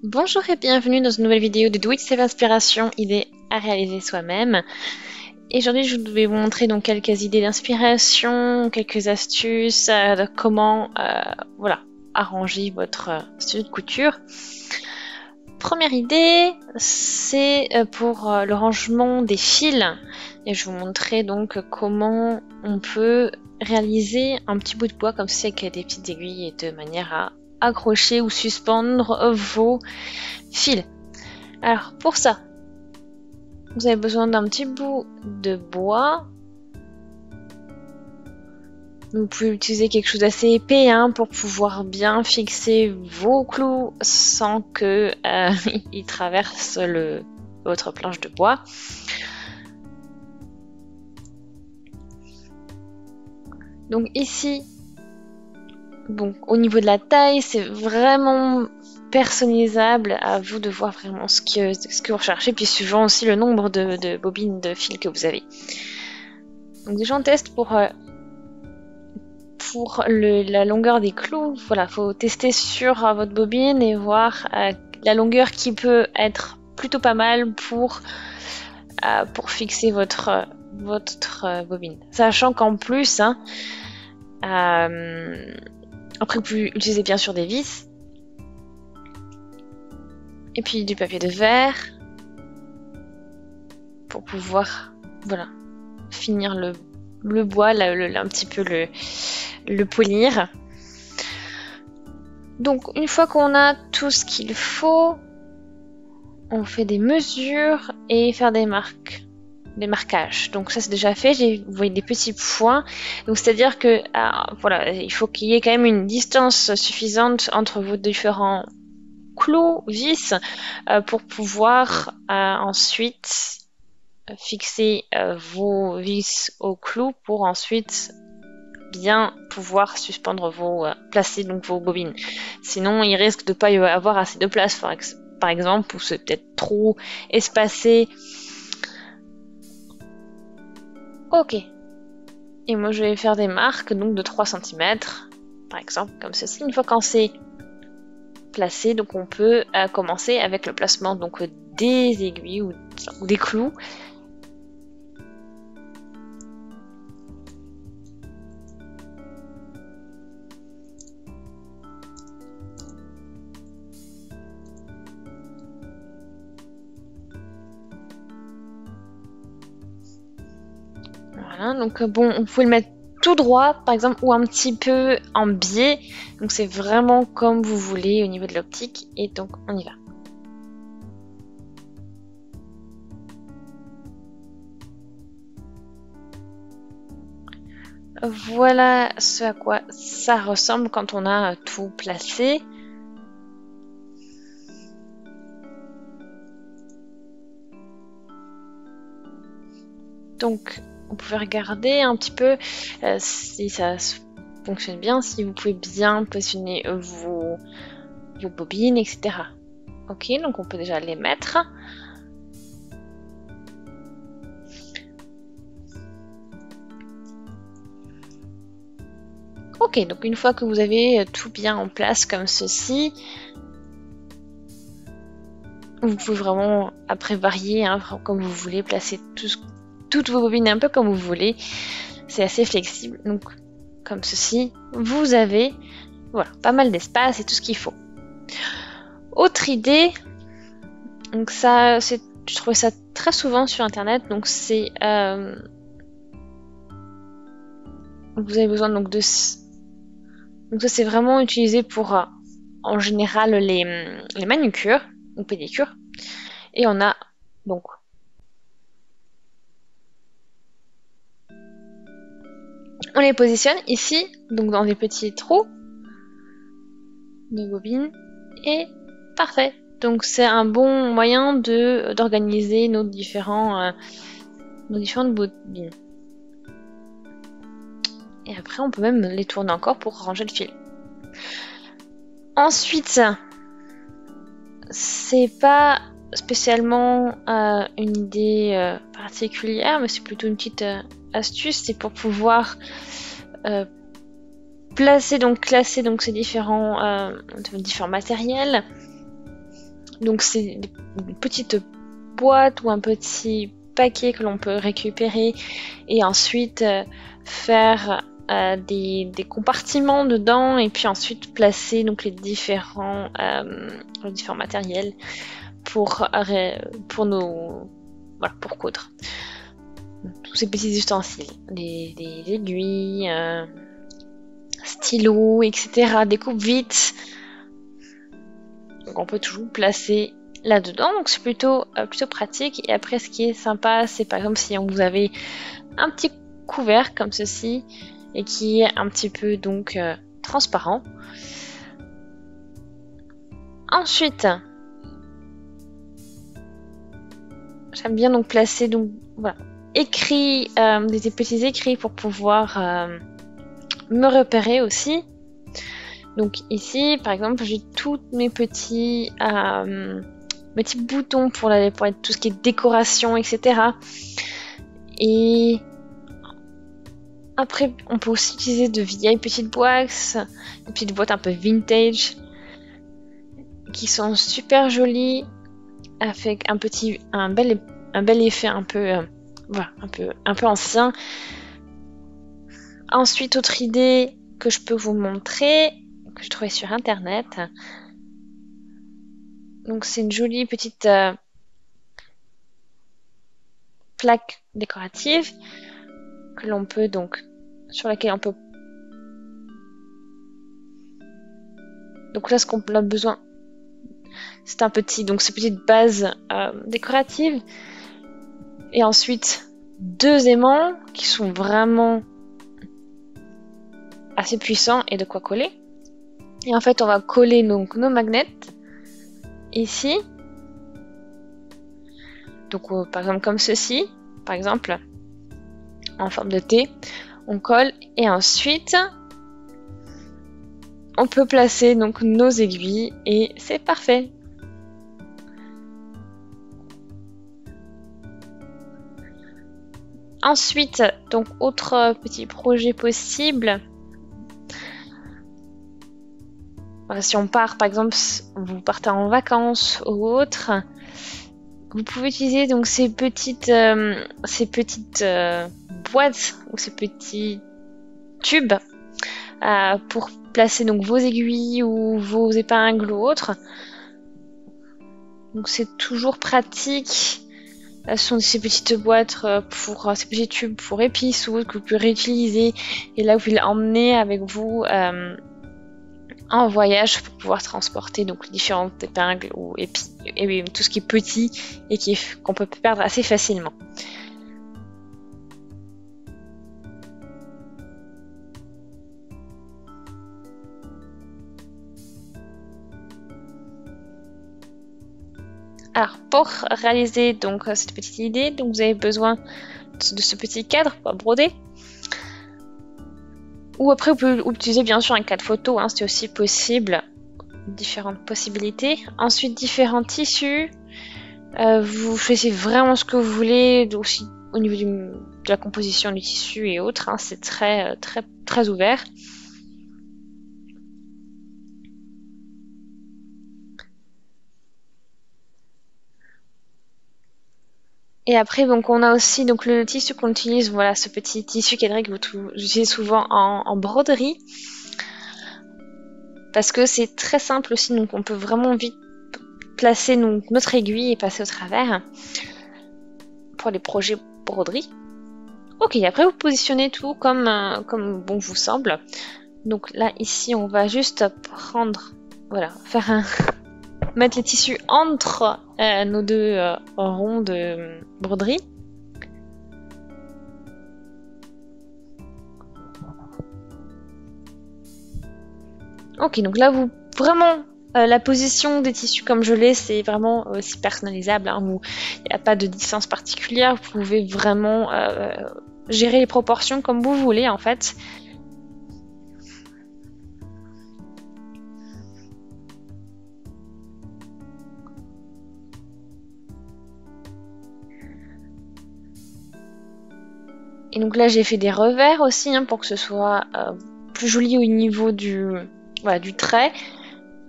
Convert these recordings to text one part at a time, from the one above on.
Bonjour et bienvenue dans une nouvelle vidéo de Do It Save Inspiration, idées à réaliser soi-même. Et aujourd'hui je vais vous montrer donc quelques idées d'inspiration, quelques astuces de comment voilà, arranger votre studio de couture. Première idée, c'est pour le rangement des fils. Et je vais vous montrer donc comment on peut réaliser un petit bout de bois comme ça avec des petites aiguilles et de manière à accrocher ou suspendre vos fils. Alors pour ça, vous avez besoin d'un petit bout de bois. Vous pouvez utiliser quelque chose d'assez épais pour pouvoir bien fixer vos clous sans que ils traversent votre planche de bois. Donc ici, donc au niveau de la taille, c'est vraiment personnalisable, à vous de voir vraiment ce que vous recherchez, puis suivant aussi le nombre de bobines de fil que vous avez. Donc déjà on teste pour la longueur des clous. Voilà, faut tester sur votre bobine et voir la longueur qui peut être plutôt pas mal pour fixer votre bobine. Sachant qu'en plus, après vous pouvez utiliser bien sûr des vis et puis du papier de verre pour pouvoir voilà finir le bois, un petit peu le polir. Donc une fois qu'on a tout ce qu'il faut, on fait des mesures et faire des marquages. Donc ça c'est déjà fait, vous voyez des petits points. Donc c'est-à-dire que voilà, il faut qu'il y ait quand même une distance suffisante entre vos différents clous, vis, pour pouvoir ensuite fixer vos vis au clou pour ensuite bien pouvoir suspendre placer donc vos bobines. Sinon il risque de pas y avoir assez de place par exemple, ou c'est peut-être trop espacé. Ok. Et moi je vais faire des marques donc de 3 cm par exemple comme ceci. Une fois qu'on c'est placé, donc on peut commencer avec le placement donc des aiguilles ou des clous. Voilà, donc bon, on peut le mettre tout droit par exemple ou un petit peu en biais, donc c'est vraiment comme vous voulez au niveau de l'optique. Et donc on y va. Voilà ce à quoi ça ressemble quand on a tout placé. Donc vous pouvez regarder un petit peu si ça fonctionne bien, si vous pouvez bien positionner vos bobines, etc. Ok, donc on peut déjà les mettre. Ok, donc une fois que vous avez tout bien en place comme ceci, vous pouvez vraiment après varier comme vous voulez, placer toutes vos bobines un peu comme vous voulez. C'est assez flexible, donc comme ceci, vous avez voilà, pas mal d'espace et tout ce qu'il faut. Autre idée, donc ça, je trouvais ça très souvent sur internet, donc c'est vous avez besoin donc donc ça c'est vraiment utilisé pour en général les manucures ou pédicures. Et on a donc on les positionne ici, donc dans des petits trous de bobines, et parfait. Donc c'est un bon moyen d'organiser nos différentes bobines. Et après on peut même les tourner encore pour ranger le fil. Ensuite, c'est pas spécialement une idée particulière, mais c'est plutôt une petite astuce, c'est pour pouvoir classer donc ces différents matériels Donc c'est une petite boîte ou un petit paquet que l'on peut récupérer et ensuite faire des compartiments dedans et puis ensuite placer donc les différents matériels pour pour coudre. Tous ces petits ustensiles, des aiguilles, stylos, etc. Des coupes vite. Donc on peut toujours placer là-dedans, donc c'est plutôt pratique. Et après, ce qui est sympa, c'est par exemple si vous avez un petit couvercle comme ceci et qui est un petit peu donc transparent. Ensuite, j'aime bien donc placer donc voilà des petits écrits pour pouvoir me repérer aussi. Donc ici, par exemple, j'ai tous mes petits boutons pour être tout ce qui est décoration, etc. Et après, on peut aussi utiliser de vieilles petites boîtes, des petites boîtes un peu vintage, qui sont super jolies, avec un bel effet un peu ancien. Ensuite, autre idée que je peux vous montrer, que je trouvais sur internet. Donc c'est une jolie petite plaque décorative que l'on peut sur laquelle on peut. Donc là, ce qu'on a besoin, c'est ces petites bases décoratives. Et ensuite, 2 aimants qui sont vraiment assez puissants et de quoi coller. Et en fait, on va coller donc nos magnets ici. Donc par exemple comme ceci, par exemple, en forme de T. On colle et ensuite on peut placer donc nos aiguilles et c'est parfait. Ensuite, donc autre petit projet possible. Si on part, par exemple, vous partez en vacances ou autre, vous pouvez utiliser donc ces petites boîtes ou ces petits tubes pour placer donc vos aiguilles ou vos épingles ou autres. Donc c'est toujours pratique. Ce sont ces petites boîtes ces petits tubes pour épices ou autres que vous pouvez réutiliser. Et là, vous pouvez l'emmener avec vous en voyage pour pouvoir transporter donc différentes épingles ou et tout ce qui est petit et qu'on peut perdre assez facilement. Alors pour réaliser donc cette petite idée, donc vous avez besoin de ce petit cadre pour broder. Ou après vous pouvez utiliser bien sûr un cadre photo, c'est aussi possible. Différentes possibilités. Ensuite différents tissus. Vous choisissez vraiment ce que vous voulez, aussi au niveau de la composition du tissu et autres. C'est très très très ouvert. Et après, donc, on a aussi donc le tissu qu'on utilise, voilà, ce petit tissu cadré que vous utilisez souvent en broderie. Parce que c'est très simple aussi, donc on peut vraiment vite placer notre aiguille et passer au travers pour les projets broderie. Ok, après vous positionnez tout comme bon vous semble. Donc là, ici, on va juste prendre, voilà, mettre les tissus entre nos 2 ronds de broderie. Ok, donc là, la position des tissus comme je l'ai, c'est vraiment aussi personnalisable. Il n'y a pas de distance particulière. Vous pouvez vraiment gérer les proportions comme vous voulez, en fait. Et donc là, j'ai fait des revers aussi pour que ce soit plus joli au niveau du trait,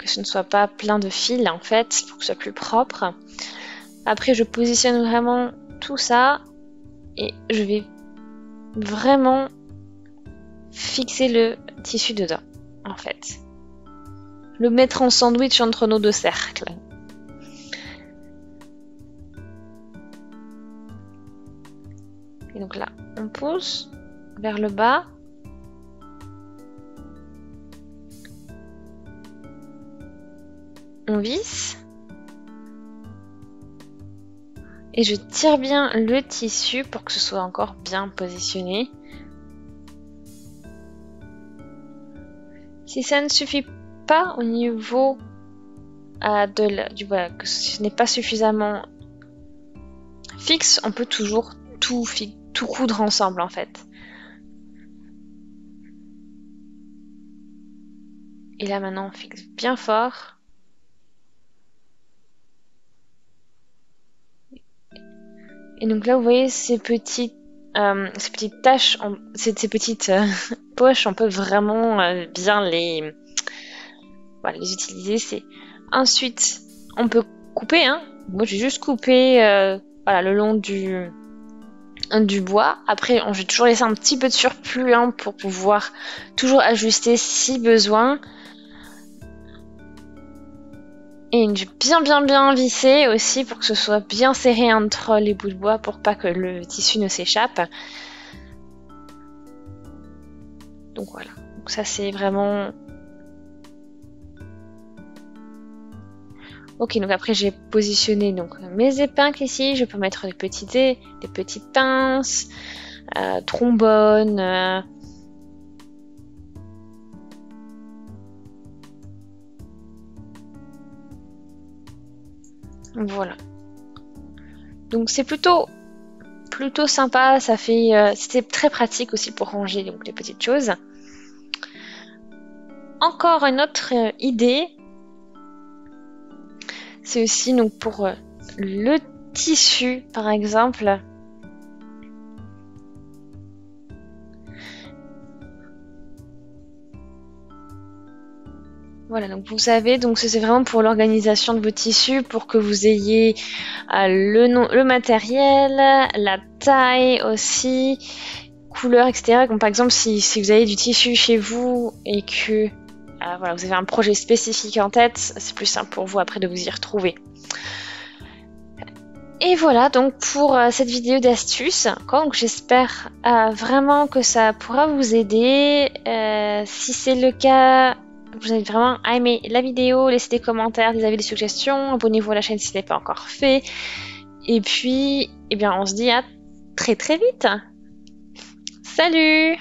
que ce ne soit pas plein de fils en fait, pour que ce soit plus propre. Après je positionne vraiment tout ça et je vais vraiment fixer le tissu dedans en fait. Le mettre en sandwich entre nos deux cercles. Et donc là, on pousse vers le bas. On visse. Et je tire bien le tissu pour que ce soit encore bien positionné. Si ça ne suffit pas au niveau que ce n'est pas suffisamment fixe, on peut toujours tout coudre ensemble en fait. Et là maintenant on fixe bien fort. Et donc là vous voyez ces petites taches, ces petites poches, on peut vraiment bien les utiliser. Ensuite on peut couper, hein. Moi j'ai juste coupé le long du bois. Après je vais toujours laisser un petit peu de surplus hein, pour pouvoir toujours ajuster si besoin. Et j'ai bien vissé aussi pour que ce soit bien serré entre les bouts de bois pour pas que le tissu ne s'échappe. Donc voilà, donc ça c'est vraiment... Ok, donc après j'ai positionné donc mes épingles ici, je peux mettre des petites pinces, trombones... Voilà. Donc c'est plutôt sympa, ça fait c'était très pratique aussi pour ranger donc les petites choses. Encore une autre idée, c'est aussi donc pour le tissu par exemple. Voilà, donc vous savez, donc c'est vraiment pour l'organisation de vos tissus, pour que vous ayez le matériel, la taille aussi, couleur, etc. Donc par exemple, si vous avez du tissu chez vous et que vous avez un projet spécifique en tête, c'est plus simple pour vous après de vous y retrouver. Et voilà donc pour cette vidéo d'astuces. Donc j'espère vraiment que ça pourra vous aider. Si c'est le cas, vous avez vraiment aimé la vidéo, laissez des commentaires, des avis, des suggestions, abonnez-vous à la chaîne si ce n'est pas encore fait. Et puis, on se dit à très vite. Salut!